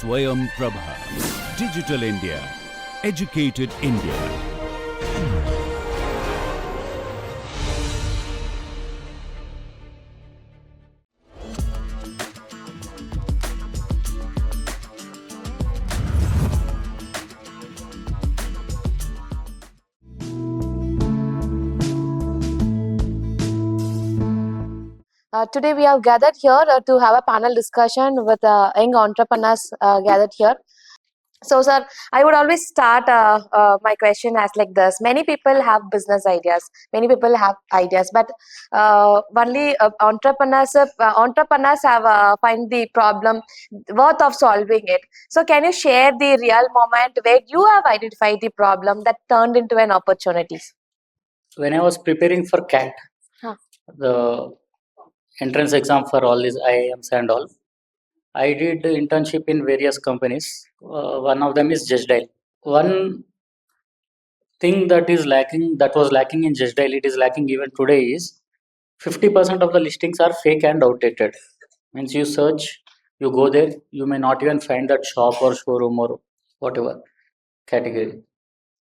Swayam Prabha. Digital India. Educated India. Today we have gathered here to have a panel discussion with young entrepreneurs gathered here. So, sir, I would always start my question as like this. Many people have business ideas. Many people have ideas, but only entrepreneurs have find the problem worth of solving it. So, can you share the real moment where you have identified the problem that turned into an opportunity? When I was preparing for CAT, the entrance exam for all these IIMs and all, I did internship in various companies. One of them is Just Dial. One thing that was lacking in Just Dial, it is lacking even today, is 50% of the listings are fake and outdated. Means you search, you go there, you may not even find that shop or showroom or whatever category.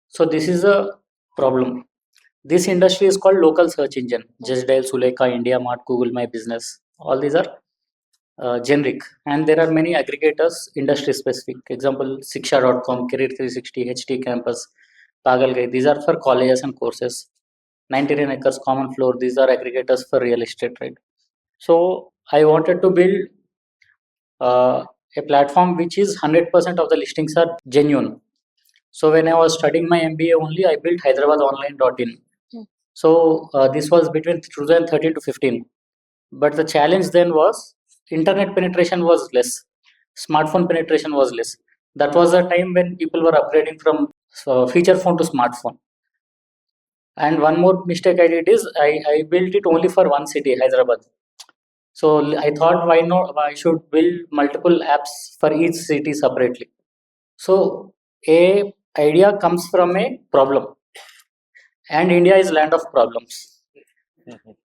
So this is a problem. This industry is called local search engine. Just Dial, Sulekha, India Mart, Google My Business. All these are generic, and there are many aggregators industry specific. Example, Siksha.com, Career 360, HT Campus, Pagalgai. These are for colleges and courses. 99 Acres, Common Floor. These are aggregators for real estate, right? So I wanted to build a platform which is 100% of the listings are genuine. So when I was studying my MBA only, I built HyderabadOnline.in. So this was between 2013 to 15. But the challenge then was internet penetration was less, smartphone penetration was less. That was the time when people were upgrading from feature phone to smartphone. And one more mistake I did is I built it only for one city, Hyderabad. So I thought, why not? I should build multiple apps for each city separately. So a idea comes from a problem, and India is land of problems.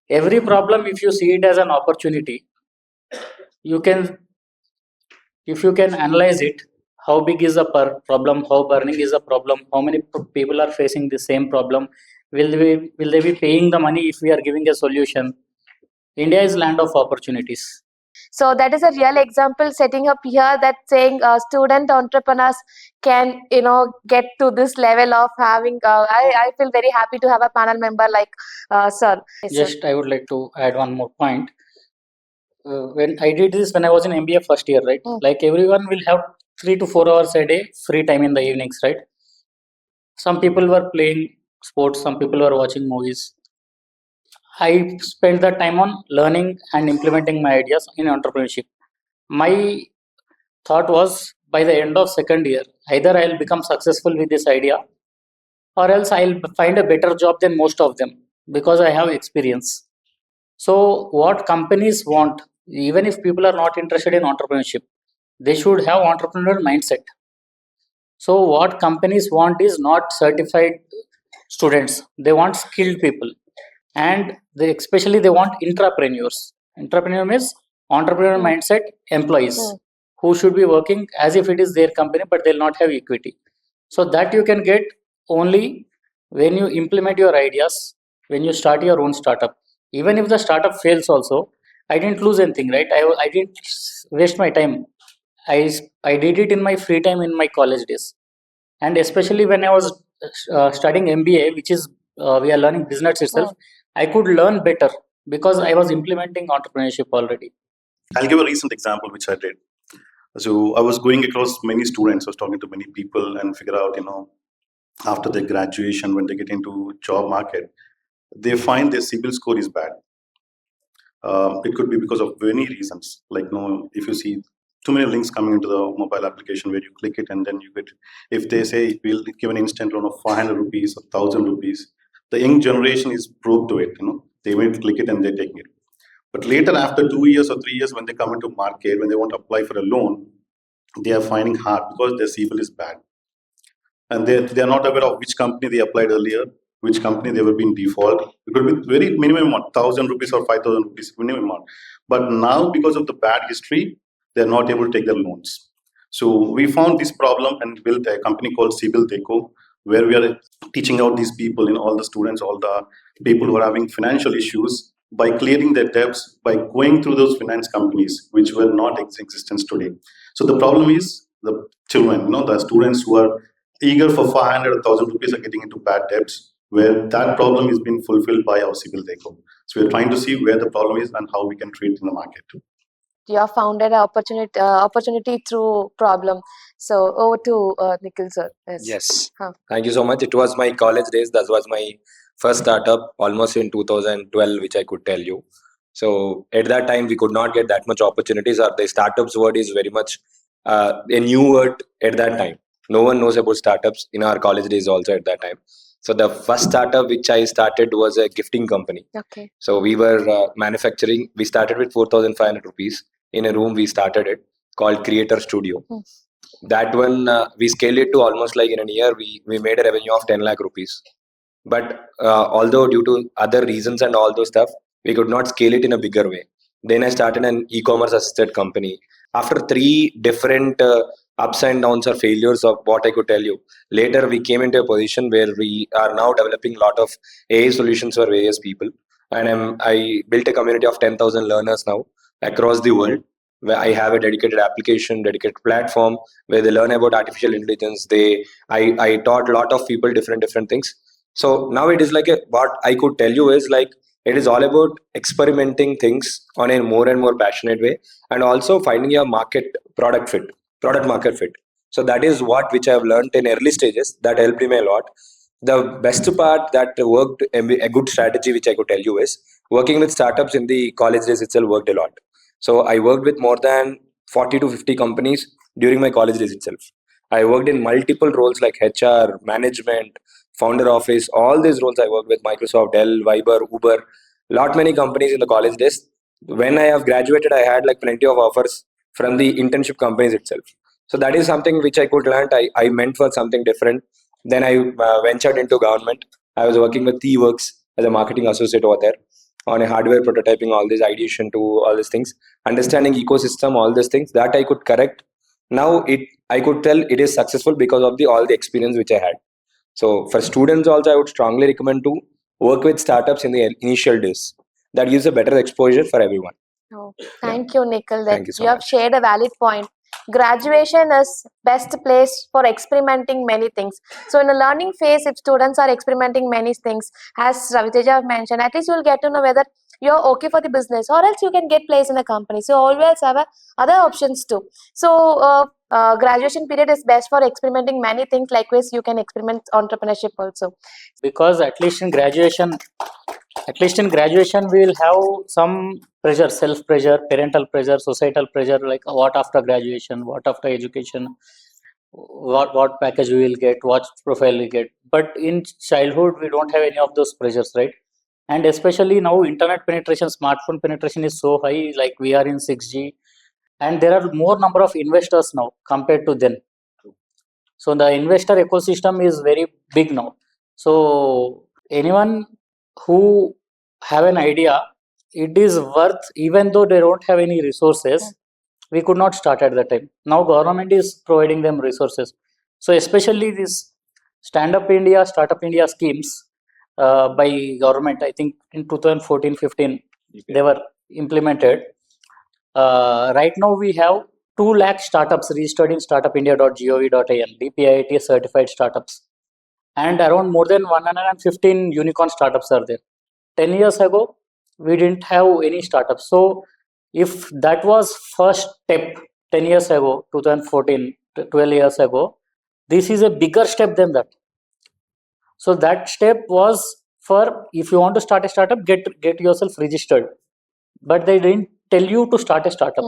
Every problem, if you see it as an opportunity, you can, if you can analyze it, how big is the problem, how burning is the problem, how many people are facing the same problem, will they be paying the money if we are giving a solution? India is land of opportunities. So that is a real example setting up here that saying student entrepreneurs can get to this level of having. I feel very happy to have a panel member like sir. Yes, Just I would like to add one more point. When I did this when I was in MBA first year, right? Like everyone will have 3 to 4 hours a day free time in the evenings, right? Some people were playing sports, some people were watching movies. I spent that time on learning and implementing my ideas in entrepreneurship. My thought was, by the end of second year, either I'll become successful with this idea, or else I'll find a better job than most of them because I have experience. So what companies want, even if people are not interested in entrepreneurship, they should have entrepreneurial mindset. So what companies want is not certified students, they want skilled people, and especially they want intrapreneurs. Entrepreneur means entrepreneurial mindset employees who should be working as if it is their company, but they'll not have equity. So that you can get only when you implement your ideas, when you start your own startup. Even if the startup fails also, I didn't lose anything, right? I didn't waste my time. I did it in my free time in my college days. And especially when I was studying MBA, which is we are learning business itself, I could learn better because I was implementing entrepreneurship already. I'll give a recent example which I did. So I was going across many students, I was talking to many people and figure out, after their graduation, when they get into job market, they find their CIBIL score is bad. It could be because of many reasons. Like, if you see too many links coming into the mobile application where you click it and then you get, if they say we'll give an instant loan of 500 rupees or 1000 rupees, the young generation is proof to it. They will click it and they're taking it. But later, after 2 years or 3 years, when they come into market, when they want to apply for a loan, they are finding hard because their CIBIL is bad. And they are not aware of which company they applied earlier, which company they were being default. It could be very minimum amount, 1000 rupees or 5000 rupees minimum amount. But now, because of the bad history, they are not able to take their loans. So we found this problem and built a company called Sibyl Deco, where we are teaching out these people, all the students, all the people who are having financial issues, by clearing their debts, by going through those finance companies, which were not in existence today. So the problem is the children, the students who are eager for 500 or 1,000 rupees are getting into bad debts, where that problem is being fulfilled by our Sibyl Deco. So we're trying to see where the problem is and how we can treat it in the market. You have founded an opportunity through problem. So over to Nikhil sir. Yes. Thank you so much. It was my college days. That was my first startup almost in 2012, which I could tell you. So at that time, we could not get that much opportunities, or the startups word is very much a new word at that time. No one knows about startups in our college days also at that time. So the first startup which I started was a gifting company. Okay. So we were manufacturing. We started with 4,500 rupees in a room. We started it called Creator Studio. That one we scaled it to almost like in a year we made a revenue of 10 lakh rupees. But although due to other reasons and all those stuff, we could not scale it in a bigger way. Then I started an e-commerce assisted company. After 3 different ups and downs or failures of what I could tell you, later we came into a position where we are now developing a lot of AI solutions for various people. And I built a community of 10,000 learners now across the world, where I have a dedicated application, dedicated platform where they learn about artificial intelligence. I taught a lot of people different things. So now it is like what I could tell you is like it is all about experimenting things on a more and more passionate way, and also finding your product market fit. So that is what which I have learned in early stages that helped me a lot. The best part that worked, a good strategy which I could tell you is working with startups in the college days itself worked a lot. So I worked with more than 40 to 50 companies during my college days itself. I worked in multiple roles like HR, management, founder office, all these roles I worked with Microsoft, Dell, Viber, Uber, lot many companies in the college days. When I have graduated, I had like plenty of offers from the internship companies itself. So that is something which I could learn. I meant for something different. Then I ventured into government. I was working with T-Works as a marketing associate over there on a hardware prototyping, all this ideation to all these things, understanding ecosystem, all these things that I could correct. Now I could tell it is successful because of all the experience which I had. So for students also, I would strongly recommend to work with startups in the initial days. That gives a better exposure for everyone. Oh, thank you, Nikhil. That Thank you so have much. shared a valid point. Graduation is best place for experimenting many things. So in the learning phase, if students are experimenting many things, as Raviteja mentioned, at least you will get to know whether you're okay for the business, or else you can get placed in a company. So always have other options too. So graduation period is best for experimenting many things. Likewise, you can experiment entrepreneurship also. Because at least in graduation we will have some pressure, self pressure, parental pressure, societal pressure, like what after graduation, what after education, what package we will get, what profile we get. But in childhood we don't have any of those pressures, right? And especially now internet penetration, smartphone penetration is so high, like we are in 6G, and there are more number of investors now compared to then. So the investor ecosystem is very big now. So anyone who have an idea, it is worth, even though they don't have any resources, we could not start at that time. Now government is providing them resources. So especially this Stand-Up India, Startup India schemes by government, I think in 2014-15, they were implemented. Right now we have 2 lakh startups registered in startupindia.gov.in, DPIIT certified startups. And around more than 115 unicorn startups are there. 10 years ago, we didn't have any startups. So if that was first step 10 years ago, 2014, 12 years ago, this is a bigger step than that. So that step was for, if you want to start a startup, get yourself registered. But they didn't tell you to start a startup.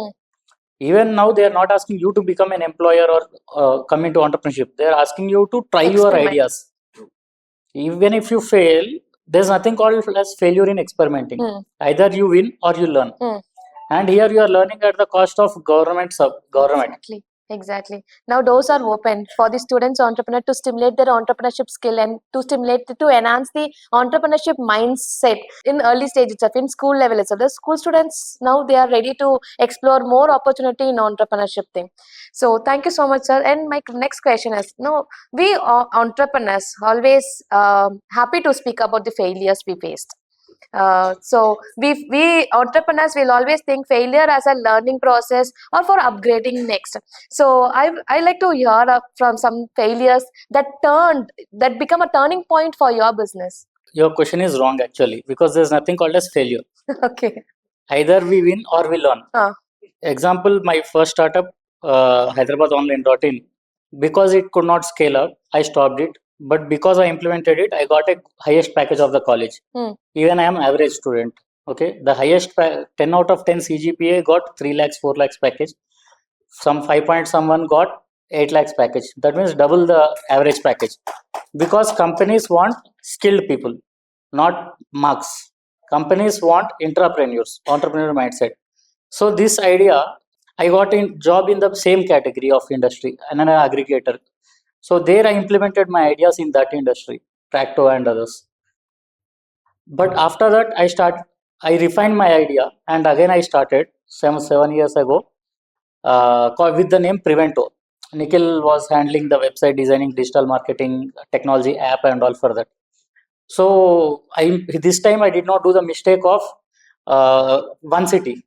Even now, they are not asking you to become an employer or come into entrepreneurship. They are asking you to try your ideas. Even if you fail, there's nothing called as failure in experimenting. Either you win or you learn. And here you are learning at the cost of government. Exactly. Now doors are open for the students entrepreneur to stimulate their entrepreneurship skill and to enhance the entrepreneurship mindset in early stage itself, in school level itself. The school students now they are ready to explore more opportunity in entrepreneurship thing. So thank you so much, sir. And my next question is, no, we entrepreneurs always happy to speak about the failures we faced. So we entrepreneurs will always think failure as a learning process or for upgrading next. So I like to hear from some failures that become a turning point for your business. Your question is wrong actually, because there's nothing called as failure. Okay. Either we win or we learn. Example, my first startup, hyderabadonline.in, because it could not scale up, I stopped it. But because I implemented it, I got a highest package of the college. Even I am average student. Okay, the highest 10 out of 10 CGPA got 3 lakhs, 4 lakhs package. Some 5 point someone got 8 lakhs package. That means double the average package. Because companies want skilled people, not marks. Companies want entrepreneur mindset. So this idea, I got a job in the same category of industry, and an aggregator. So there I implemented my ideas in that industry, Tracto and others. But after that, I refined my idea, and again I started 7 years ago with the name Prevento. Nikhil was handling the website designing, digital marketing, technology app, and all for that. So this time I did not do the mistake of one city.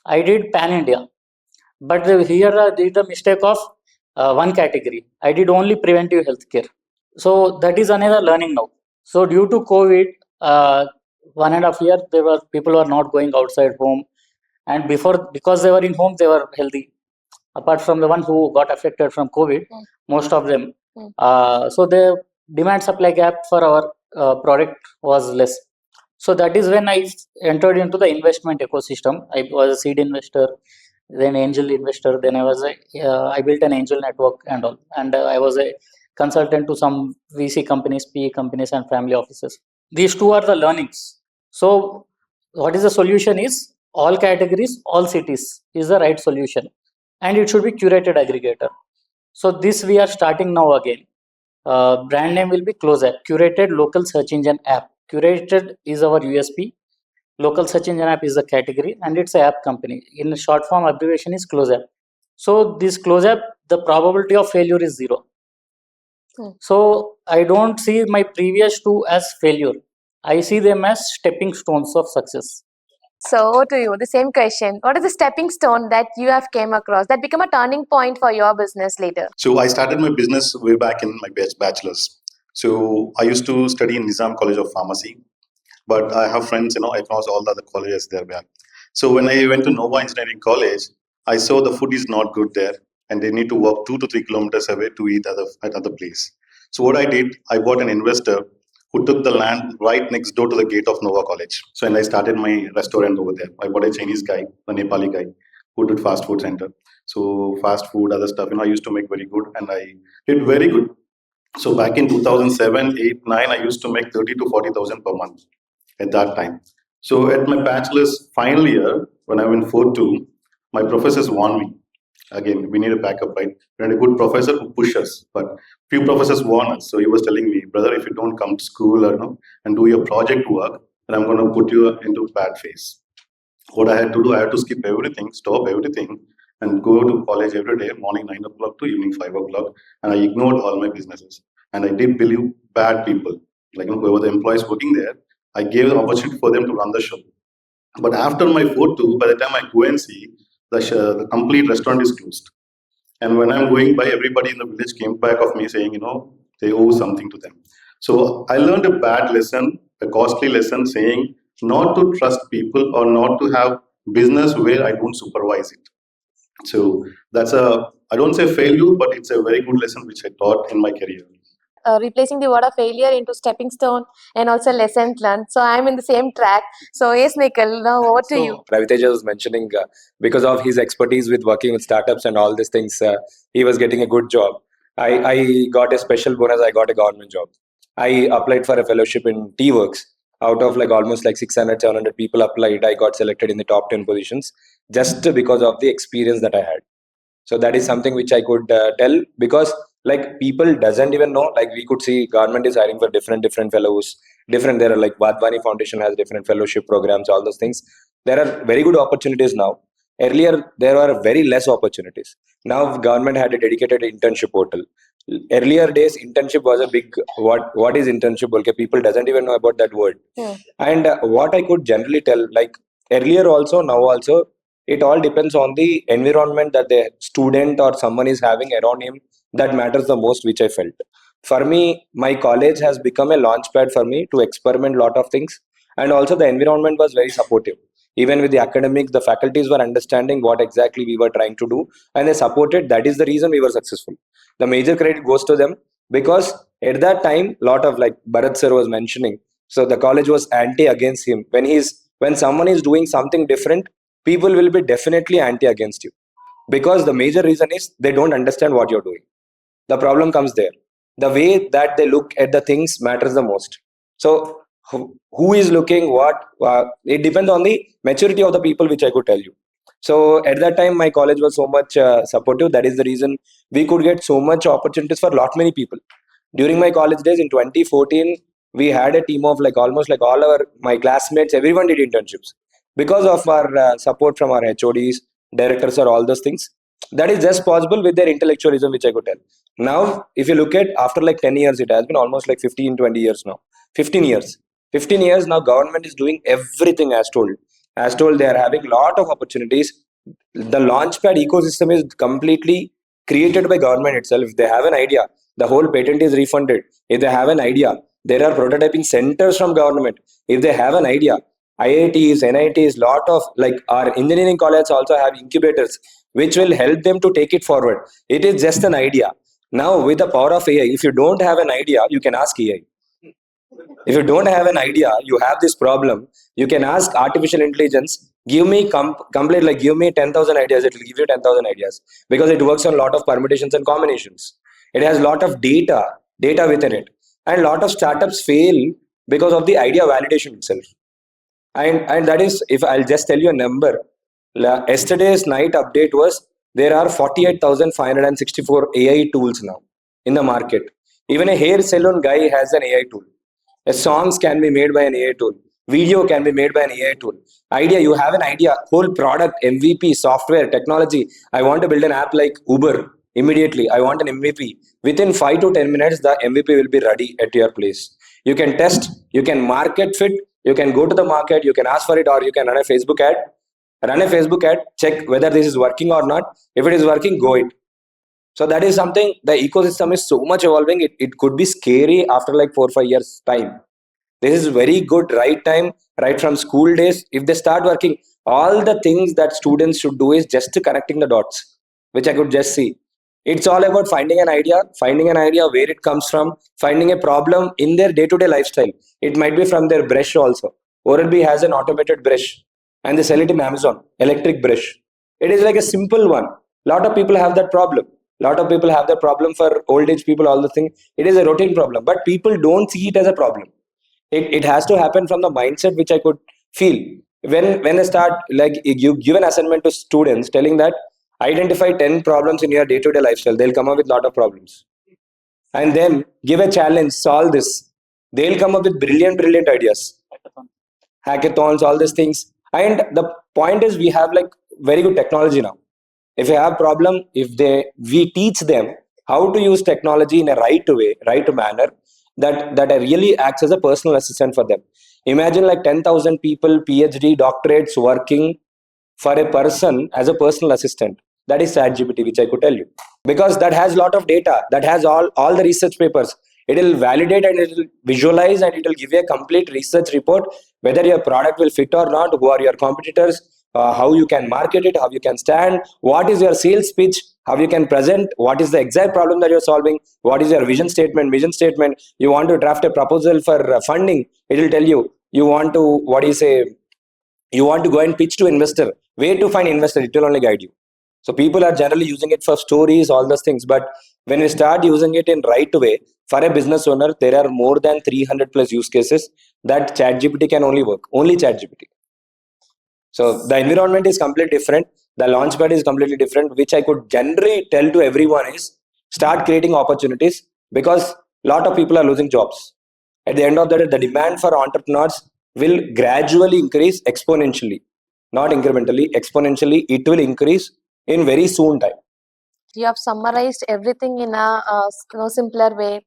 I did pan India, but here I did the mistake of one category. I did only preventive healthcare. So that is another learning now. So due to COVID, 1.5 year, people were not going outside home, and because they were in home, they were healthy. Apart from the one who got affected from COVID, most of them. So the demand supply gap for our product was less. So that is when I entered into the investment ecosystem. I was a seed investor, then angel investor. Then I built an angel network and all, and I was a consultant to some VC companies, PE companies, and family offices. These two are the learnings. So what is the solution is all categories, all cities is the right solution, and it should be curated aggregator. So this we are starting now again. Brand name will be Close App, curated local search engine app. Curated is our USP. Local search engine app is the category, and it's an app company. In short form, abbreviation is Close App. So this Close App, the probability of failure is 0. So I don't see my previous two as failure. I see them as stepping stones of success. So to you, the same question. What is the stepping stone that you have came across that become a turning point for your business later? So I started my business way back in my bachelor's. So I used to study in Nizam College of Pharmacy, but I have friends, across all the other colleges there. So when I went to Nova Engineering College, I saw the food is not good there, and they need to walk 2 to 3 kilometers away to eat at other place. So what I did, I bought an investor who took the land right next door to the gate of Nova College. So and I started my restaurant over there. I bought a Chinese guy, a Nepali guy, who did fast food center. So fast food, other stuff, I used to make very good, and I did very good. So back in 2007, 8, 9, I used to make 30 to 40,000 per month at that time. So at my bachelor's final year, when I went 4-2, my professors warned me. Again, we need a backup, right? We need a good professor who pushes us, but few professors warn us. So he was telling me, brother, if you don't come to school and do your project work, then I'm going to put you into bad phase. What I had to do, I had to skip everything, stop everything, and go to college every day, morning 9 o'clock to evening 5 o'clock. And I ignored all my businesses. And I did believe bad people, like whoever the employees working there, I gave an opportunity for them to run the show. But after my 4-2, by the time I go and see, the complete restaurant is closed. And when I'm going by, everybody in the village came back of me saying, they owe something to them. So I learned a bad lesson, a costly lesson, saying not to trust people or not to have business where I don't supervise it. So I don't say failure, but it's a very good lesson which I taught in my career. Replacing the word of failure into stepping stone and also lessons learned. So I'm in the same track. So yes, Nikhil, now over to you. Raviteja was mentioning because of his expertise with working with startups and all these things, he was getting a good job. I got a special bonus. I got a government job. I applied for a fellowship in T-Works. Out of almost 600, 700 people applied, I got selected in the top 10 positions just because of the experience that I had. So that is something which I could tell, because like people doesn't even know, like we could see government is hiring for different fellows, there are like Vadvani Foundation has different fellowship programs, all those things. There are very good opportunities now. Earlier there were very less opportunities. Now government had a dedicated internship portal. Earlier days internship was a big, what is internship? Okay, people doesn't even know about that word. And what I could generally tell, like earlier also, now also, it all depends on the environment that the student or someone is having around him, that matters the most, which I felt. For me, my college has become a launch pad for me to experiment lot of things, and also the environment was very supportive. Even with the academics, the faculties were understanding what exactly we were trying to do, and they supported. That is the reason we were successful. The major credit goes to them, because at that time, lot of, like Bharat sir was mentioning, so the college was anti against him. When someone is doing something different, people will be definitely anti against you, because the major reason is they don't understand what you're doing. The problem comes there. The way that they look at the things matters the most. So who is looking what, it depends on the maturity of the people, which I could tell you. So at that time my college was so much supportive. That is the reason we could get so much opportunities for lot many people. During my college days in 2014, we had a team of like almost like all our my classmates, everyone did internships because of our support from our HODs, directors, or all those things. That is just possible with their intellectualism, which I could tell. Now if you look at after like 10 years, it has been almost like 15-20 years now. 15 years, 15 years now, government is doing everything as told. As told, they are having lot of opportunities. The launchpad ecosystem is completely created by government itself. If they have an idea, the whole patent is refunded. If they have an idea, there are prototyping centers from government. If they have an idea, IITs, NITs, lot of like our engineering colleges also have incubators which will help them to take it forward. It is just an idea. Now with the power of AI, if you don't have an idea, you can ask AI. If you don't have an idea, you have this problem, you can ask artificial intelligence, give me complete, like give me 10,000 ideas, it will give you 10,000 ideas, because it works on a lot of permutations and combinations. It has a lot of data within it. And a lot of startups fail because of the idea validation itself. And that is, if I'll just tell you a number, yesterday's night update was there are 48,564 AI tools now in the market. Even a hair salon guy has an AI tool. Songs can be made by an AI tool. Video can be made by an AI tool. Idea, you have an idea, whole product, MVP, software, technology. I want to build an app like Uber. Immediately, I want an MVP. Within 5 to 10 minutes, the MVP will be ready at your place. You can test, you can market fit, you can go to the market, you can ask for it, or you can run a Facebook ad. Run a Facebook ad, check whether this is working or not. If it is working, go it. So that is something, the ecosystem is so much evolving. It could be scary after like 4 or 5 years time. This is very good right time, right from school days. If they start working, all the things that students should do is just connecting the dots, which I could just see. It's all about finding an idea, where it comes from, finding a problem in their day-to-day lifestyle. It might be from their brush also. Oral-B has an automated brush and they sell it in Amazon, electric brush. It is like a simple one. Lot of people have that problem. Lot of people have that problem for old age people, all the thing. It is a routine problem, but people don't see it as a problem. It has to happen from the mindset, which I could feel. When I start, like you give an assignment to students telling that identify 10 problems in your day-to-day lifestyle, they'll come up with lot of problems. And then give a challenge, solve this. They'll come up with brilliant ideas. Hackathons, all these things. And the point is, we have like very good technology now. If you have problem, we teach them how to use technology in a right way, right manner, that really acts as a personal assistant for them. Imagine like 10,000 people, PhD, doctorates working for a person as a personal assistant. That is ChatGPT, which I could tell you, because that has a lot of data, that has all the research papers. It will validate and it will visualize and it will give you a complete research report, whether your product will fit or not, who are your competitors, how you can market it, how you can stand, what is your sales pitch, how you can present, what is the exact problem that you're solving, what is your vision statement. You want to draft a proposal for funding, it will tell you. You want to, you want to go and pitch to investor, where to find investor, it will only guide you. So people are generally using it for stories, all those things. But when we start using it in right way, for a business owner, there are more than 300 plus use cases that ChatGPT can only work. Only ChatGPT. So the environment is completely different. The launchpad is completely different, which I could generally tell to everyone is start creating opportunities, because a lot of people are losing jobs. At the end of the day, the demand for entrepreneurs will gradually increase exponentially, not incrementally, exponentially. It will increase in very soon time. You have summarized everything in a simpler way.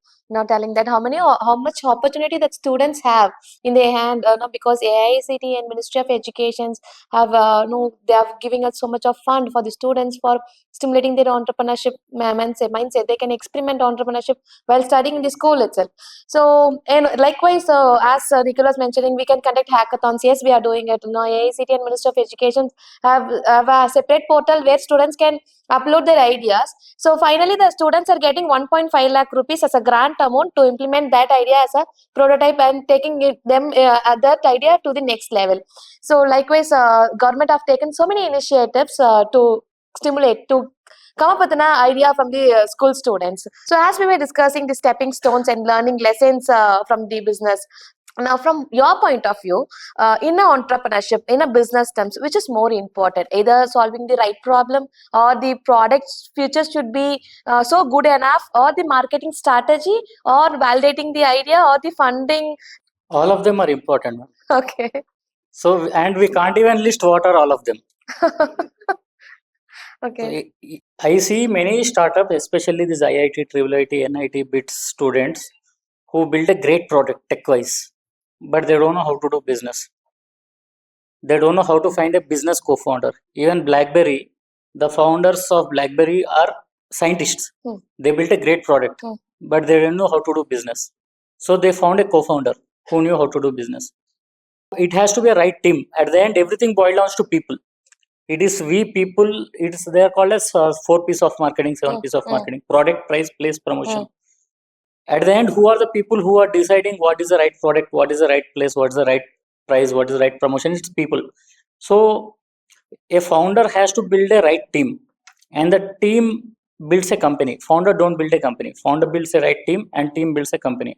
Telling that how much opportunity that students have in their hand. Because AICTE and Ministry of Education have they are giving us so much of fund for the students for stimulating their entrepreneurship mindset. They can experiment entrepreneurship while studying in the school itself. So, and likewise, as Nikhil was mentioning, we can conduct hackathons. Yes, we are doing it. AICTE and Ministry of Education have a separate portal where students can upload their ideas. So finally, the students are getting 1.5 lakh rupees as a grant amount to implement that idea as a prototype and taking that idea to the next level. So likewise, government have taken so many initiatives to stimulate, to come up with an idea from the school students. So as we were discussing the stepping stones and learning lessons from the business, now from your point of view, in a entrepreneurship, in a business terms, which is more important, either solving the right problem, or the product's future should be so good enough, or the marketing strategy, or validating the idea, or the funding? All of them are important. Okay. So, and we can't even list what are all of them. Okay. So, I see many startups, especially these IIT, IIT, NIT, BITS students, who build a great product tech-wise, but they don't know how to do business. They don't know how to find a business co-founder. Even BlackBerry, the founders of BlackBerry are scientists. They built a great product, but they didn't know how to do business. So they found a co-founder who knew how to do business. It has to be a right team. At the end, everything boils down to people. It is we people. They are called as 4 P's of marketing, 7 P's of marketing: product, price, place, promotion. At the end, who are the people who are deciding what is the right product, what is the right place, what is the right price, what is the right promotion? It's people. So a founder has to build a right team, and the team builds a company. Founder don't build a company. Founder builds a right team, and team builds a company.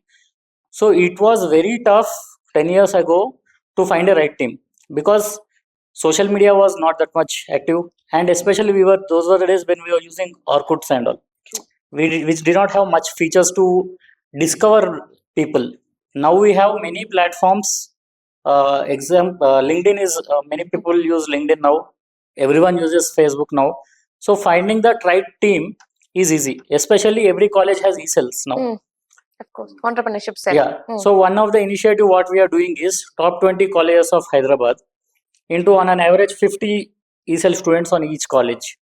So it was very tough 10 years ago to find a right team, because social media was not that much active, and especially those were the days when we were using Orkuts and all, which did not have much features to discover people. Now we have many platforms. LinkedIn is many people use LinkedIn now. Everyone uses Facebook now. So finding that right team is easy. Especially every college has e-cells now. Of course, entrepreneurship cell. Yeah. So one of the initiative what we are doing is top 20 colleges of Hyderabad into on an average 50 e-cell students on each college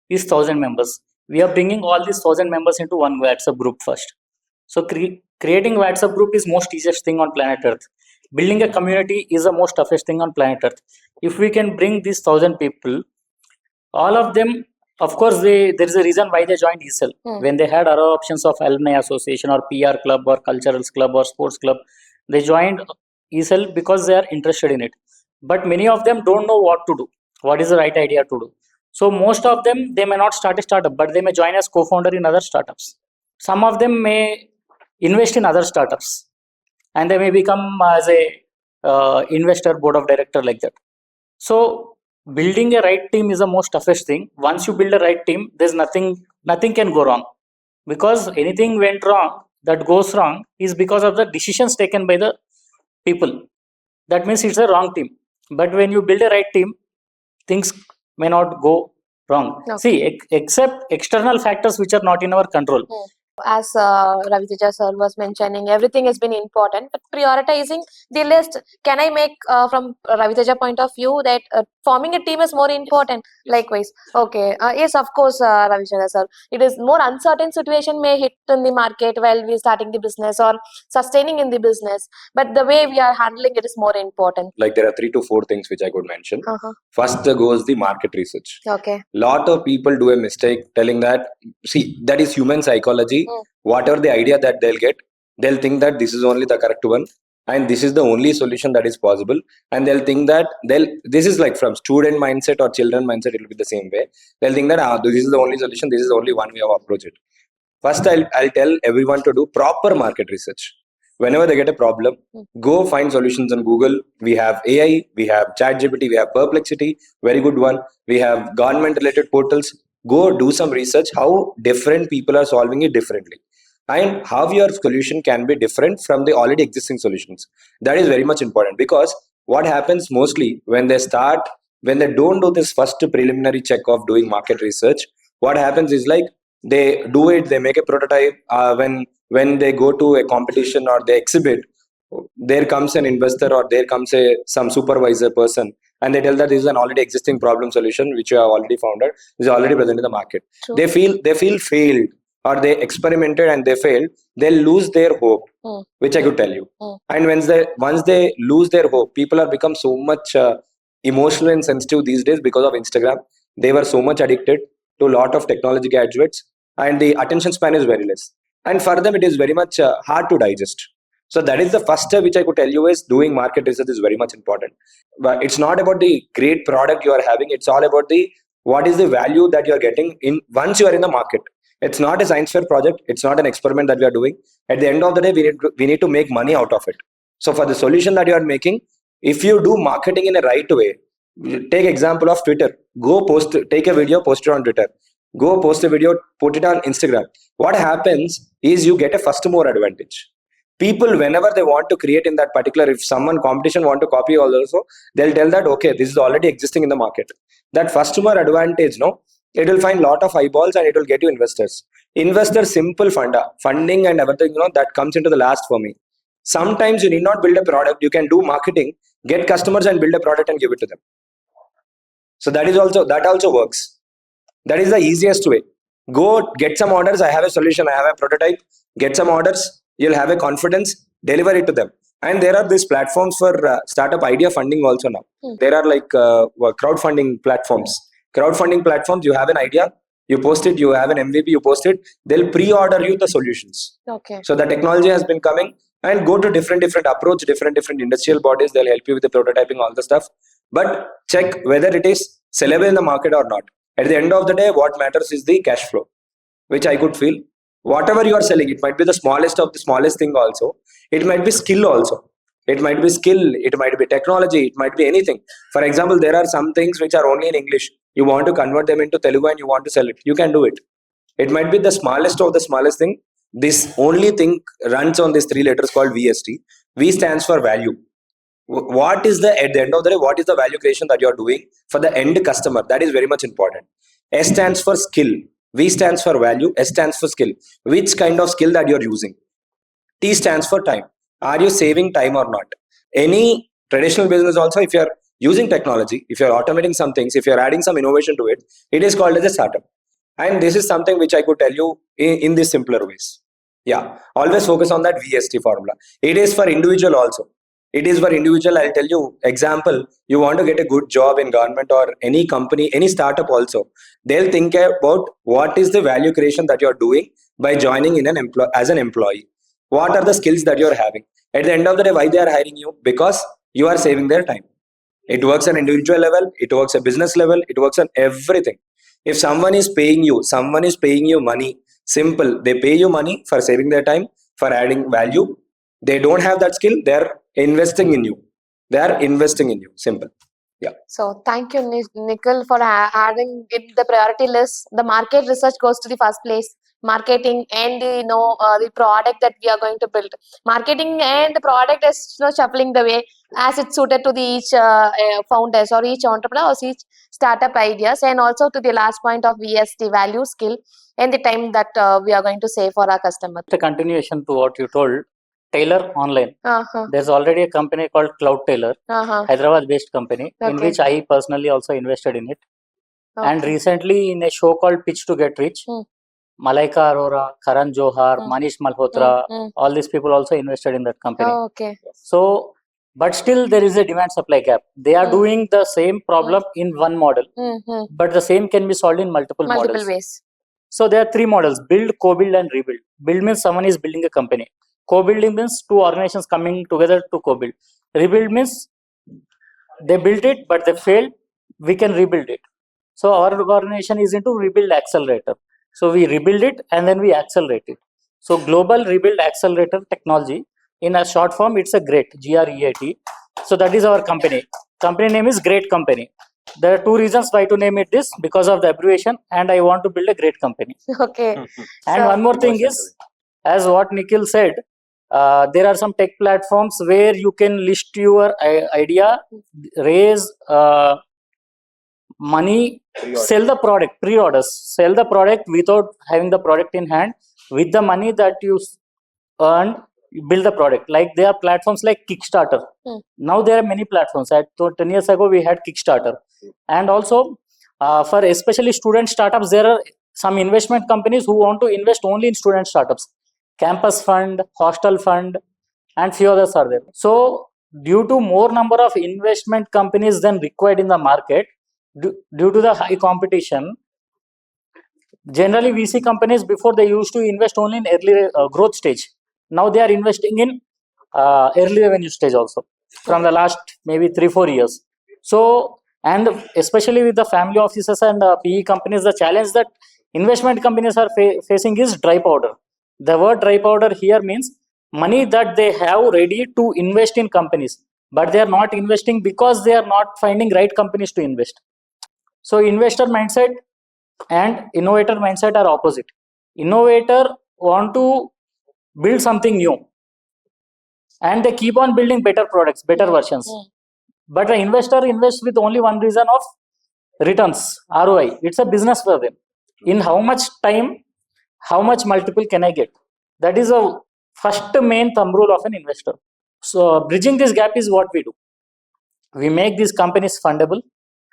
is 1,000 members. We are bringing all these 1,000 members into one WhatsApp group first. So creating WhatsApp group is most easiest thing on planet Earth. Building a community is the most toughest thing on planet Earth. If we can bring these 1,000 people, all of them, of course, there is a reason why they joined ESL. When they had other options of alumni association or PR club or culturals club or sports club, they joined ESL because they are interested in it. But many of them don't know what to do, what is the right idea to do. So most of them, they may not start a startup, but they may join as co-founder in other startups. Some of them may invest in other startups, and they may become as a investor, board of director, like that. So building a right team is the most toughest thing. Once you build a right team, there's nothing can go wrong, because anything went wrong that goes wrong is because of the decisions taken by the people. That means it's a wrong team. But when you build a right team, things may not go wrong. See, except external factors which are not in our control. As Raviteja sir was mentioning, everything has been important, but prioritizing the list, can I make from Raviteja point of view that forming a team is more important? Likewise, okay, yes, of course, Raviteja sir, it is more uncertain situation may hit in the market while we are starting the business or sustaining in the business, but the way we are handling it is more important. Like there are 3 to 4 things which I could mention. First goes the market research. Okay. Lot of people do a mistake telling that, see, that is human psychology. Whatever the idea that they'll get, they'll think that this is only the correct one and this is the only solution that is possible, and they'll think that this is like from student mindset or children mindset, it will be the same way. They'll think that this is the only solution, this is the only one way of approach it. First, I'll tell everyone to do proper market research. whenever they get a problem, go find solutions on Google. We have AI, we have ChatGPT, we have Perplexity, very good one. We have government related portals. Go do some research how different people are solving it differently, and how your solution can be different from the already existing solutions. That is very much important, because what happens mostly when they start, when they don't do this first preliminary check of doing market research, what happens is like they do it, they make a prototype. When they go to a competition or they exhibit, there comes an investor or there comes some supervisor person, and they tell that this is an already existing problem solution which you have already founded, is already present in the market. True. They feel failed, or they experimented and they failed. They'll lose their hope, which I could tell you. And once they lose their hope, people have become so much emotional and sensitive these days because of Instagram. They were so much addicted to a lot of technology gadgets, and the attention span is very less, and for them it is very much hard to digest. So that is the first step which I could tell you, is doing market research is very much important. But it's not about the great product you are having, it's all about the what is the value that you are getting in once you are in the market. It's not a science fair project, it's not an experiment that we are doing. At the end of the day, we need to make money out of it. So for the solution that you are making, if you do marketing in a right way, take example of Twitter. Go post, take a video, post it on Twitter. Go post a video, put it on Instagram. What happens is you get a first mover advantage. People, whenever they want to create in that particular, if someone competition want to copy also, they'll tell that okay, this is already existing in the market. That first mover advantage, no, it will find lot of eyeballs and it will get you investors. Investors, simple funding and everything, that comes into the last for me. Sometimes you need not build a product, you can do marketing, get customers and build a product and give it to them. So that also works. That is the easiest way. Go get some orders. I have a solution, I have a prototype. Get some orders, you'll have a confidence, deliver it to them. And there are these platforms for startup idea funding also now. There are like crowdfunding platforms. Crowdfunding platforms, you have an idea, you post it, you have an MVP, you post it, they'll pre-order you the solutions. Okay. So the technology has been coming, and go to different approach, different industrial bodies, they'll help you with the prototyping, all the stuff. But check whether it is sellable in the market or not. At the end of the day, what matters is the cash flow, which I could feel. Whatever you are selling, it might be the smallest of the smallest thing also. It might be skill also. It might be skill, it might be technology, it might be anything. For example, there are some things which are only in English. You want to convert them into Telugu and you want to sell it. You can do it. It might be the smallest of the smallest thing. This only thing runs on these 3 letters called VST. V stands for value. What is at the end of the day, what is the value creation that you are doing for the end customer? That is very much important. S stands for skill. V stands for value. S stands for skill. Which kind of skill that you are using? T stands for time. Are you saving time or not? Any traditional business also, if you are using technology, if you are automating some things, if you are adding some innovation to it, it is called as a startup. And this is something which I could tell you in these simpler ways. Yeah, always focus on that VST formula. It is for individual also. It is for individual. I'll tell you example. You want to get a good job in government or any company, any startup also. They'll think about what is the value creation that you're doing by joining in as an employee. What are the skills that you're having? At the end of the day, why they are hiring you? Because you are saving their time. It works on individual level. It works at business level. It works on everything. If someone is paying you money. Simple. They pay you money for saving their time, for adding value. They don't have that skill. They're investing in you. Simple. Yeah. So thank you, Nikhil, for adding it the priority list. The market research goes to the first place. Marketing and the product that we are going to build. Marketing and the product is shuffling the way as it's suited to the each founders or each entrepreneur or each startup ideas, and also to the last point of VST, value, skill, and the time that we are going to save for our customer. The continuation to what you told, Tailor Online. There's already a company called Cloud Tailor, Hyderabad-based company, in which I personally also invested in it. And recently in a show called Pitch to Get Rich, Malaika Arora, Karan Johar, Manish Malhotra, all these people also invested in that company. So, but still there is a demand supply gap. They are doing the same problem in one model, but the same can be solved in multiple models. Ways. So there are 3 models: build, co-build and rebuild. Build means someone is building a company. Co-building means 2 organizations coming together to co-build. Rebuild means they built it but they failed, we can rebuild it. So our organization is into rebuild accelerator. So we rebuild it and then we accelerate it. So global rebuild accelerator technology In a short form, it's a GREAT, GREAT. So that is our company. Company name is Great Company. There are two reasons why to name it this, because of the abbreviation, and I want to build a great company. Okay. And So- one more thing is, as what Nikhil said, there are some tech platforms where you can list your idea, raise money, sell the product, pre-orders, sell the product without having the product in hand. With the money that you earned, you build the product. Like there are platforms like Kickstarter. Now there are many platforms. 10 years ago we had Kickstarter. And also for especially student startups, there are some investment companies who want to invest only in student startups. Campus Fund, Hostel Fund, and few others are there. So due to more number of investment companies than required in the market, due to the high competition, generally VC companies before they used to invest only in early growth stage. Now they are investing in early revenue stage also from the last maybe 3-4 years. So, and especially with the family offices and PE companies, the challenge that investment companies are facing is dry powder. The word dry powder here means money that they have ready to invest in companies, but they are not investing because they are not finding right companies to invest. So investor mindset and innovator mindset are opposite. Innovator want to build something new, and they keep on building better products, better versions. But the investor invests with only one reason of returns, ROI. It's a business for them. In how much time, how much multiple can I get? That is a first main thumb rule of an investor. So bridging this gap is what we do. We make these companies fundable.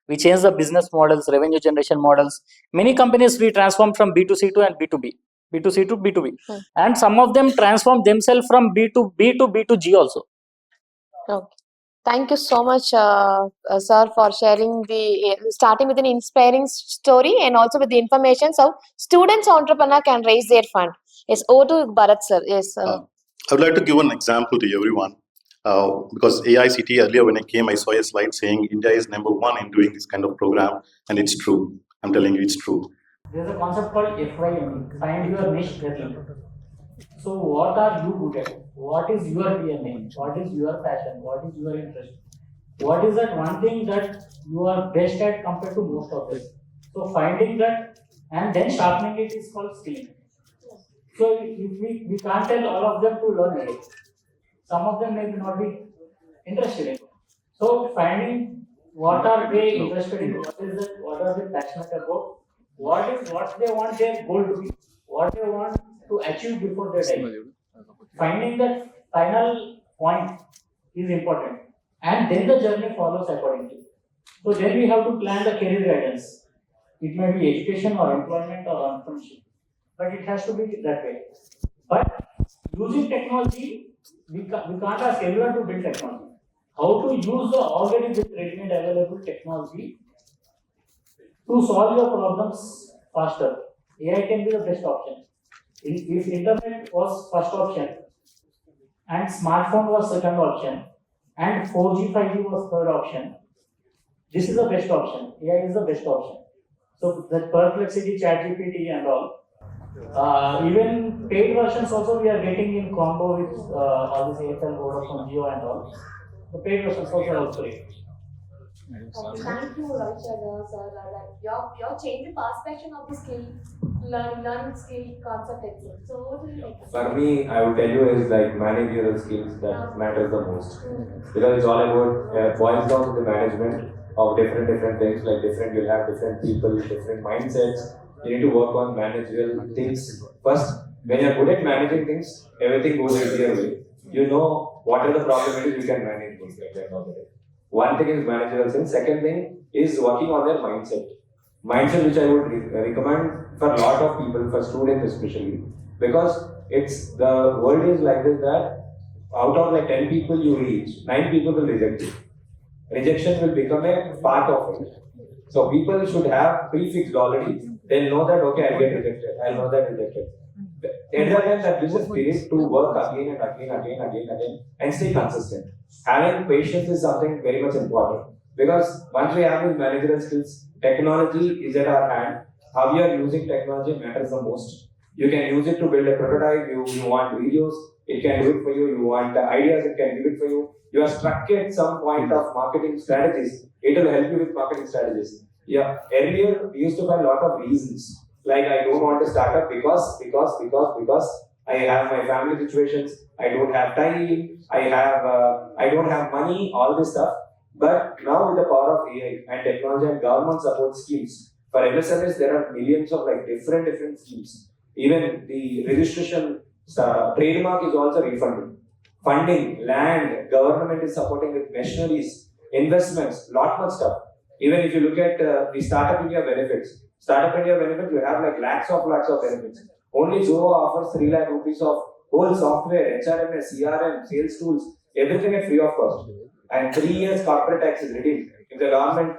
We change the business models, revenue generation models. Many companies we transform from B2C to and B2B, B2C to B2B. And some of them transform themselves from B2B to B2G also. Okay. Thank you so much, sir, for sharing starting with an inspiring story and also with the information so students entrepreneur can raise their fund. Yes, over to Bharat, sir. Yes. I would like to give an example to everyone. Because AICTE, earlier when I came, I saw a slide saying India is #1 in doing this kind of program, and it's true. I'm telling you, it's true. There's a concept called FYM, find your niche early. So what are you good at? What is your DNA? What is your passion? What is your interest? What is that one thing that you are best at compared to most of them? So finding that and then sharpening it is called skilling. So if we can't tell all of them to learn it. Some of them may not be interested in. So finding what are they interested in, what are they passionate about, what they want their goal to be, what they want to achieve before they die. Finding that final point is important, and then the journey follows accordingly. So then we have to plan the career guidance. It may be education or employment or entrepreneurship, but it has to be that way. But using technology, we can't ask everyone to build technology. How to use the already built, ready-made available technology to solve your problems faster. AI can be the best option. If internet was first option, and smartphone was second option, and 4G, 5G was third option, this is the best option. AI is the best option. So the Perplexity, ChatGPT and all. Even paid versions also we are getting in combo with all this Airtel, Vodafone, Jio and all. The paid versions also are free. Thank you, Ravichara, sir. You're changed the perception of the skill, learn skill concept itself. So what do you think? For me, I would tell you is like managerial skills that matters the most. Because it's all about, boils down to the management of different things, like you'll have different people, different mindsets. You need to work on managerial things. First, when you're good at managing things, everything goes easier way. You know what are the problems you can manage things like that all the day. One thing is managerial skills. Second thing is working on their mindset. Mindset which I would recommend for a lot of people, for students especially, because it's the world is like this that out of like 10 people you reach, 9 people will reject you. Rejection will become a part of it. So people should have prefixed already. They'll know that okay, I'll get rejected. I'll know that rejected. At that time, that gives a spirit to work again and stay consistent. Having patience is something very much important because once we have these managerial skills, technology is at our hand. How you are using technology matters the most. You can use it to build a prototype. You want videos. it can do it for you. You want ideas, it can give it for you. You are stuck at some point of marketing strategies, it will help you with marketing strategies. Yeah, earlier we used to find a lot of reasons, like I don't want to start up because I have my family situations, I don't have time, I don't have money, all this stuff. But now with the power of AI and technology and government support schemes, for MSMEs there are millions of like different schemes. Even the registration trademark is also refunded. Funding, land, government is supporting with machineries, investments, lot much stuff. Even if you look at the Startup India benefits, you have like lakhs of benefits. Only Zoho offers 3 lakh rupees of whole software, HRMS, CRM, sales tools, everything at free of cost. And 3 years corporate tax is redeemed. If the government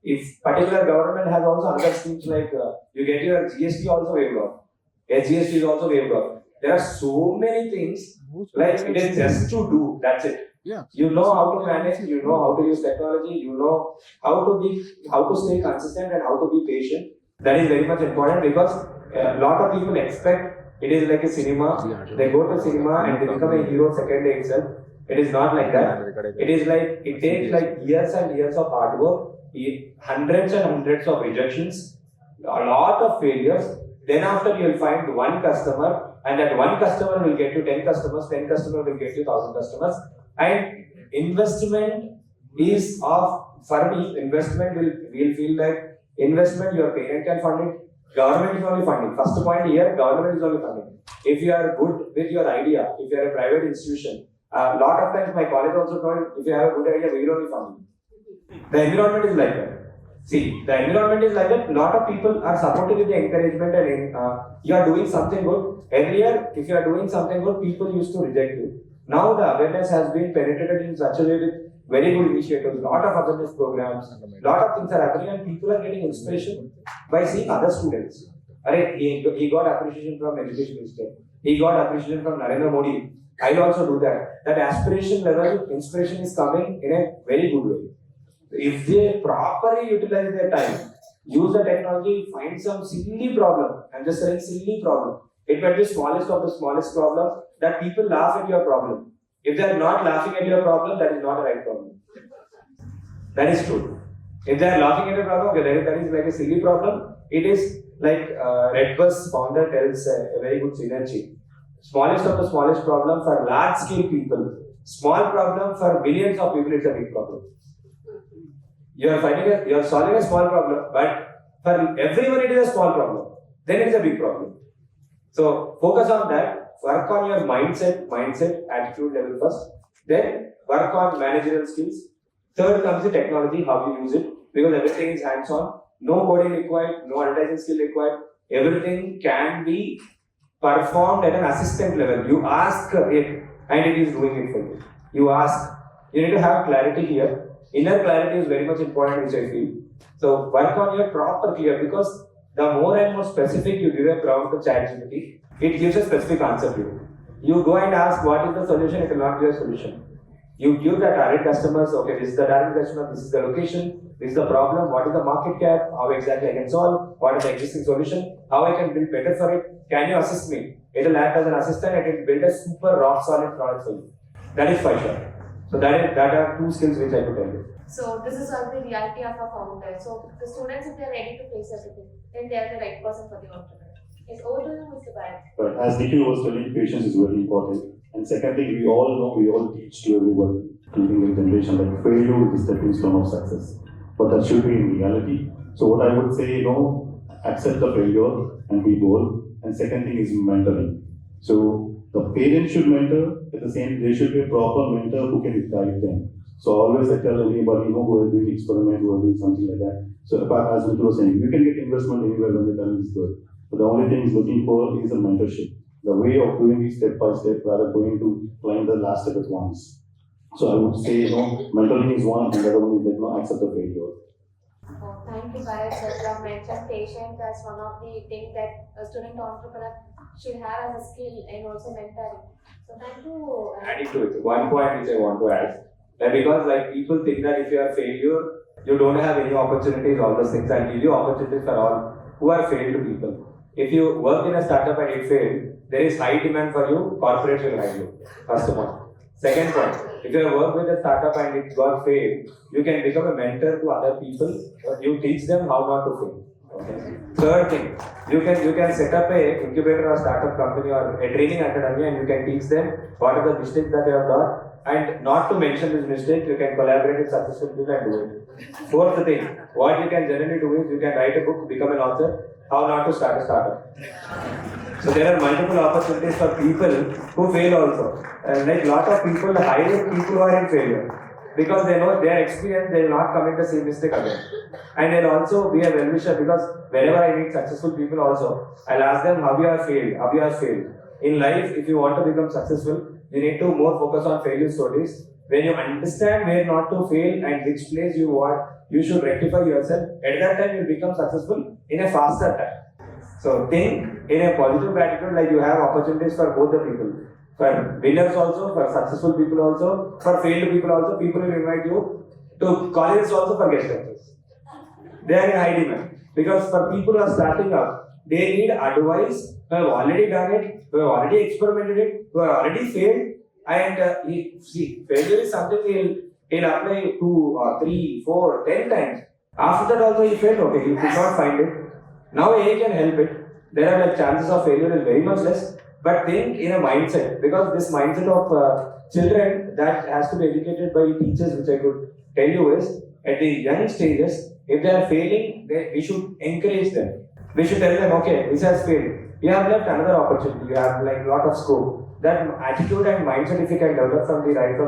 if particular government has also other schemes like you get your GST also waived off. SGST is also waived off. There are so many things, like it is just to do, that's it. Yeah. You know how to manage, you know how to use technology, you know how to stay consistent and how to be patient. That is very much important because a lot of people expect it is like a cinema. They go to cinema and they become a hero second day itself. It is not like that. It is like, it takes like years and years of hard work, hundreds and hundreds of rejections, a lot of failures. Then after you will find one customer, and that one customer will get you 10 customers, 10 customers will get you 1,000 customers. And investment is for me, investment will feel like investment, your parent can fund it, government is only funding. First point here, government is only funding. If you are good with your idea, if you are a private institution, a lot of times my college also told, if you have a good idea, we will only fund you. The environment is like that. See, the environment is like that. A lot of people are supportive with the encouragement and you are doing something good. Earlier, if you are doing something good, people used to reject you. Now the awareness has been penetrated in such a way with very good initiatives, lot of awareness programs, lot of things are happening and people are getting inspiration by seeing other students. He got appreciation from Education Minister. He got appreciation from Narendra Modi. I'll also do that. That aspiration level, inspiration is coming in a very good way. If they properly utilize their time, use the technology, find some silly problem, I'm just saying silly problem. It might be smallest of the smallest problem that people laugh at your problem. If they are not laughing at your problem, that is not a right problem. That is true. If they are laughing at your problem, okay, that is like a silly problem. It is like Redbus founder tells a very good synergy. Smallest of the smallest problem for large scale people. Small problem for billions of people, it's a big problem. You are solving a small problem, but for everyone it is a small problem. Then it is a big problem. So focus on that. Work on your mindset, attitude level first. Then work on managerial skills. Third comes the technology, how you use it, because everything is hands-on. No coding required, no advertising skill required. Everything can be performed at an assistant level. You ask it, and it is doing it for you. You ask. You need to have clarity here. Inner clarity is very much important, which I feel. So work on your proper clear, because the more and more specific you give a prompt to ChatGPT, it gives a specific answer to you. You go and ask what is the solution, it will not give a solution. You give the target customers, okay, this is the target customer, this is the location, this is the problem, what is the market cap, how exactly I can solve, what is the existing solution, how I can build better for it, can you assist me? It will act as an assistant, it will build a super rock solid product for you. That is for sure. So that are two skills which I could tell you. So this is all the reality of a founder. So the students, if they are ready to face everything, then they are the right person for the entrepreneur. Yes, over to you, Mr. Bharat. But as Nikhil was telling, patience is very important. And second thing, we all teach to everyone, including the generation, like failure is the stepping stone of success. But that should be in reality. So what I would say, accept the failure and be bold. And second thing is mentoring. So the parents should mentor. At the same, there should be a proper mentor who can guide them. So always I tell anybody, who are doing experiment, who are doing something like that. So as Nikhil was saying, you can get investment anywhere when the talent is good. But the only thing he's looking for is a mentorship. The way of doing it step by step, rather going to climb the last step at once. So I would say, mentoring is one, and the other one is accept the failure. Oh, thank you, Bharat. Sir, you have mentioned patience as one of the things that a student entrepreneur should have as a skill, and also mentoring. So thank you. Adding to it, one point which I want to add. That because people think that if you are failure, you don't have any opportunities, all those things. I'll give you opportunities for all who are failed people. If you work in a startup and it failed, there is high demand for you, corporates will hire you. First point. Second point, if you have worked with a startup and it got failed, you can become a mentor to other people. You teach them how not to fail. Okay. Third thing, you can set up a incubator or startup company or a training academy, and you can teach them what are the mistakes that they have done, and not to mention this mistake, you can collaborate with successful people and do it. Fourth thing, what you can generally do is you can write a book, become an author, how not to start a startup. So there are multiple opportunities for people who fail also. And like lot of people hire people who are in failure because they know their experience, they will not commit the same mistake again. And they'll also be a well-wisher because whenever I meet successful people also, I'll ask them how you have failed, how you have failed. In life, if you want to become successful, you need to more focus on failure stories. When you understand where not to fail and which place you want, you should rectify yourself. At that time, you'll become successful in a faster time. So think in a positive attitude, like you have opportunities for both the people. For winners also, for successful people also, for failed people also, people will invite you to colleges also for guest lectures. They are in high demand. Because for people who are starting up, they need advice, who have already done it, who have already experimented it, who have already failed. And failure is something he'll apply 2 or 3, 4, 10 times. After that also he failed, okay, he could not find it. Now AI can help it. There are like chances of failure is very much less. But think in a mindset, because this mindset of children that has to be educated by teachers, which I could tell you is, at the young stages, if they are failing, we should encourage them. We should tell them, okay, this has failed. You have left another opportunity. You have like lot of scope. That attitude and mindset, if you can develop from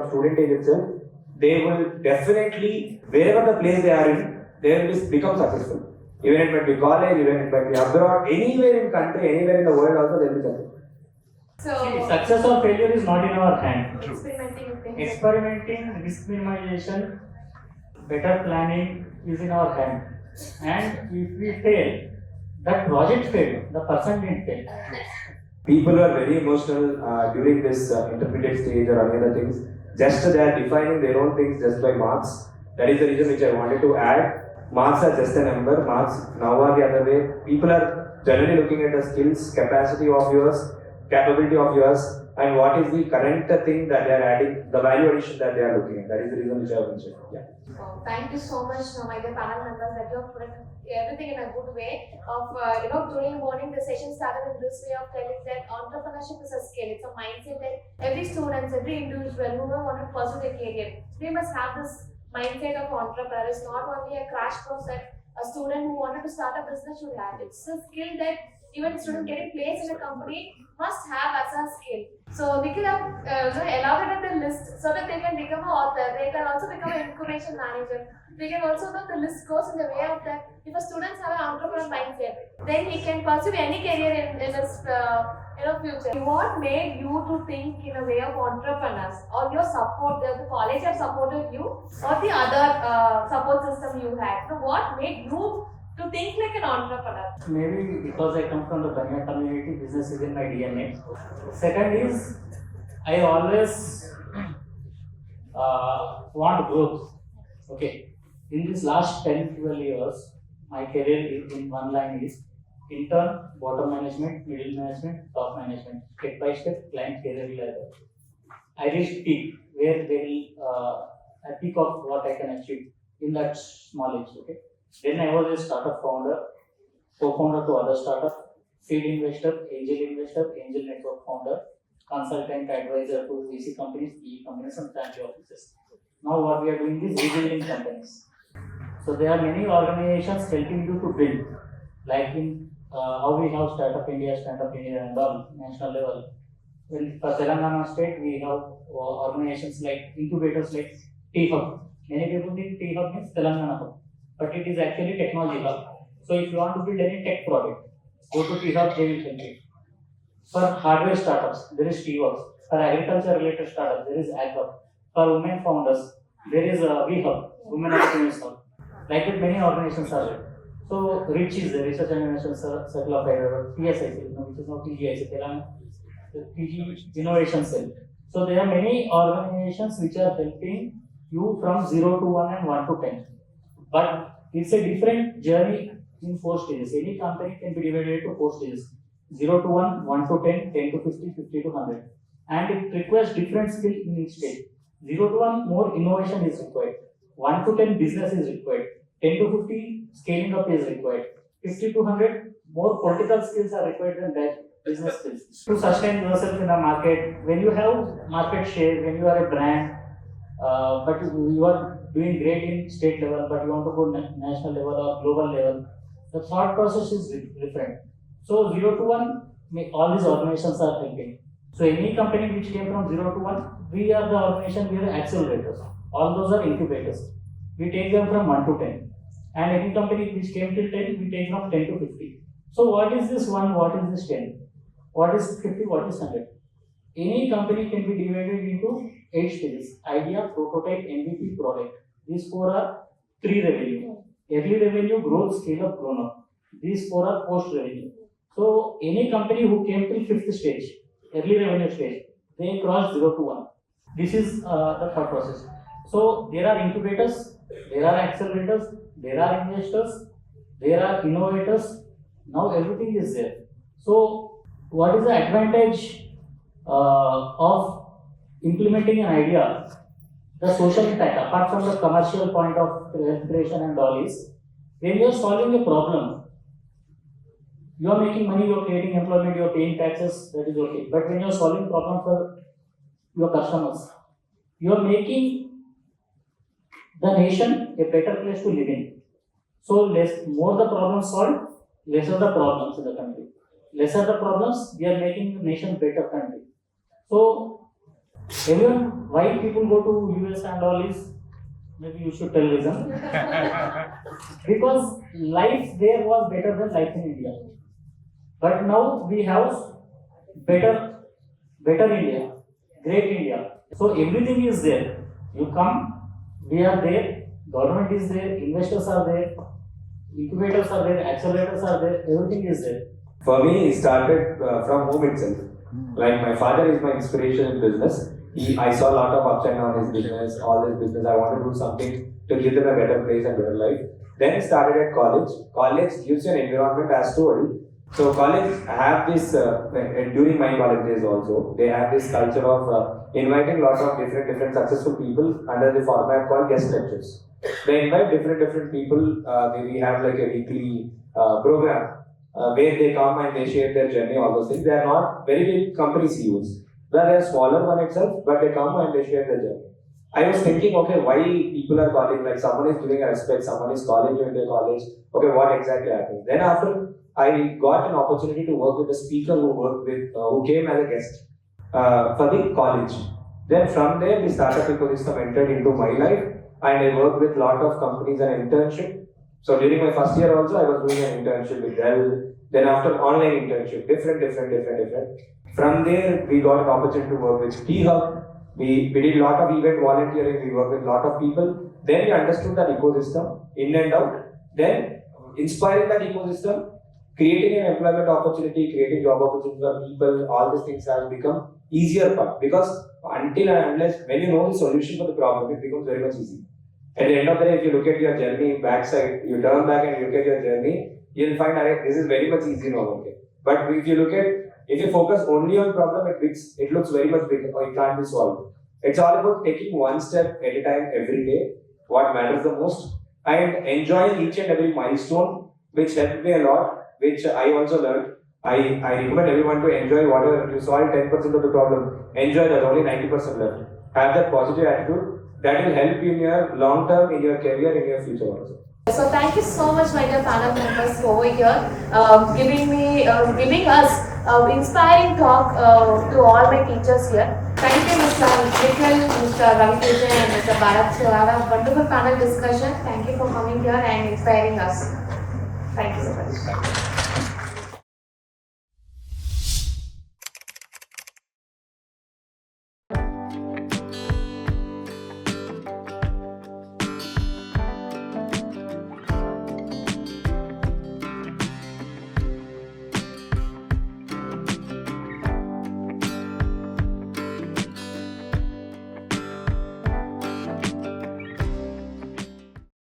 student age itself, they will definitely, wherever the place they are in, they will become successful. Even it might be college, even it might be abroad, anywhere in country, anywhere in the world also, they will be successful. See, success or failure is not in our hand. Experimenting, Risk minimization, better planning is in our hand. And if we fail, that project failed, the person didn't fail. People are very emotional during this intermediate stage or any other things. Just they are defining their own things just by marks. That is the reason which I wanted to add. Marks are just a number. Marks now are the other way. People are generally looking at the skills, capacity of yours, capability of yours, and what is the current thing that they are adding, the value addition that they are looking at. That is the reason which I have mentioned. Yeah. Thank you so much, my dear panel members, that you have put everything in a good way. Today morning the session started in this way of telling that entrepreneurship is a skill. It's a mindset that every student, every individual who want to pursue their career, they must have this mindset of entrepreneur. It's not only a crash course that a student who wanted to start a business should have. It's a skill that even a student getting placed in a company must have as a skill. So they can elaborate the list so that they can become an author. They can also become an incubation manager. They can also know the list goes in the way of that. If a student have an entrepreneur mindset, then he can pursue any career in his future. What made you to think in a way of entrepreneurs, or your support? The college have supported you, or the other support system you had? So what made you to think like an entrepreneur? Maybe because I come from the Banya community, business is in my DNA. Second is, I always want growth. Okay. In this last 10-12 years, my career in one line is intern, bottom management, middle management, top management, step by step, client career ladder. I reached peak where they will a peak of what I can achieve in that small age. Okay. Then I was a startup founder, co-founder to other startup, seed investor, angel network founder, consultant, advisor to VC companies, PE companies, and family offices. Now what we are doing is rebuilding companies. So there are many organizations helping you to build, like in how we have Startup India, and all national level. Well, for Telangana state, we have organizations like incubators like T-Hub. Many people think T-Hub means Telangana Hub, but it is actually technology hub. So if you want to build any tech product, go to T-Hub, they will help you. For hardware startups, there is T-Works. For agriculture related startups, there is AgHub. For women founders, there is V-Hub, Women Entrepreneurs Hub. Like that, many organizations are there. So RICH is the Research and Innovation Circle of Hyderabad, PSIC, which is now PGIC, Telangana, PG Innovation Cell. So there are many organizations which are helping you from 0 to 1 and 1 to 10. But it's a different journey in 4 stages. Any company can be divided into 4 stages. 0 to 1, 1 to 10, 10 to 50, 50 to 100. And it requires different skill in each stage. 0 to 1, more innovation is required. 1 to 10, business is required. 10 to 50, scaling up is required. 50 to 100, more political skills are required than that business skills. To sustain yourself in a market, when you have market share, when you are a brand, but you are doing great in state level, but you want to go national level or global level, the thought process is different. So 0 to 1, all these organizations are helping. So any company which came from 0 to 1, we are the organization, we are accelerators. All those are incubators. We take them from 1 to 10. And any company which came till 10, we take from 10 to 50. So what is this 1, what is this 10? What is 50, what is 100? Any company can be divided into 8 stages: idea, prototype, MVP, product. These 4 are pre-revenue. Early revenue, growth, scale up, grown up. These 4 are post-revenue. So any company who came till 5th stage, early revenue stage, they crossed 0 to 1. This is the thought process. So there are incubators, there are accelerators, there are investors, there are innovators. Now everything is there. So what is the advantage of implementing an idea? The social impact, apart from the commercial point of creation and all, is when you are solving a problem, you are making money, you are creating employment, you are paying taxes, that is okay. But when you are solving problem for your customers, you are making the nation a better place to live in. So more the problems solved, lesser the problems in the country. Lesser the problems, we are making the nation better country. So everyone, why people go to US and all is, maybe you should tell reason. Because life there was better than life in India. But now we have better India, great India. So everything is there. You come, we are there, government is there, investors are there, incubators are there, accelerators are there, everything is there. For me, it started from home itself. Like my father is my inspiration in business. I saw a lot of ups and downs in his business, all his business. I wanted to do something to give them a better place and better life. Then it started at college. College gives you an environment as told. So college have this, during my college days also, they have this culture of inviting a lot of different successful people under the format called guest lectures. They invite different people. We have like a weekly program where they come and they share their journey, all those things. They are not very big company CEOs. Well, they are smaller one itself, but they come and they share their journey. I was thinking, okay, why people are calling, like someone is giving a respect, someone is calling you in their college. Okay, what exactly happened? Then after, I got an opportunity to work with a speaker who came as a guest for the college. Then from there, the startup ecosystem entered into my life, and I worked with a lot of companies and internship. So during my first year also, I was doing an internship with Dell. Then after online internship, different. From there, we got an opportunity to work with T-Hub. We did a lot of event volunteering, we worked with a lot of people. Then we understood that ecosystem in and out. Then inspiring that ecosystem, creating an employment opportunity, creating job opportunities for people, all these things have become easier part. Because until and unless, when you know the solution for the problem, it becomes very much easy. At the end of the day, if you look at your journey backside, you turn back and look at your journey, you'll find that this is very much easy now. Okay. But if you focus only on problem, it looks very much big, or it can't be solved. It's all about taking one step at a time every day, what matters the most, and enjoying each and every milestone, which helped me a lot, which I also learned. I recommend everyone to enjoy whatever you solve 10% of the problem. Enjoy that, only 90% left. Have that positive attitude. That will help you in your long term, in your career, in your future also. So thank you so much, my dear panel members over here, giving us inspiring talk to all my teachers here. Thank you, Mr. Nikhil, Mr. Ravikesh, and Mr. Bharat, to have a wonderful panel discussion. Thank you for coming here and inspiring us. Thank you so much.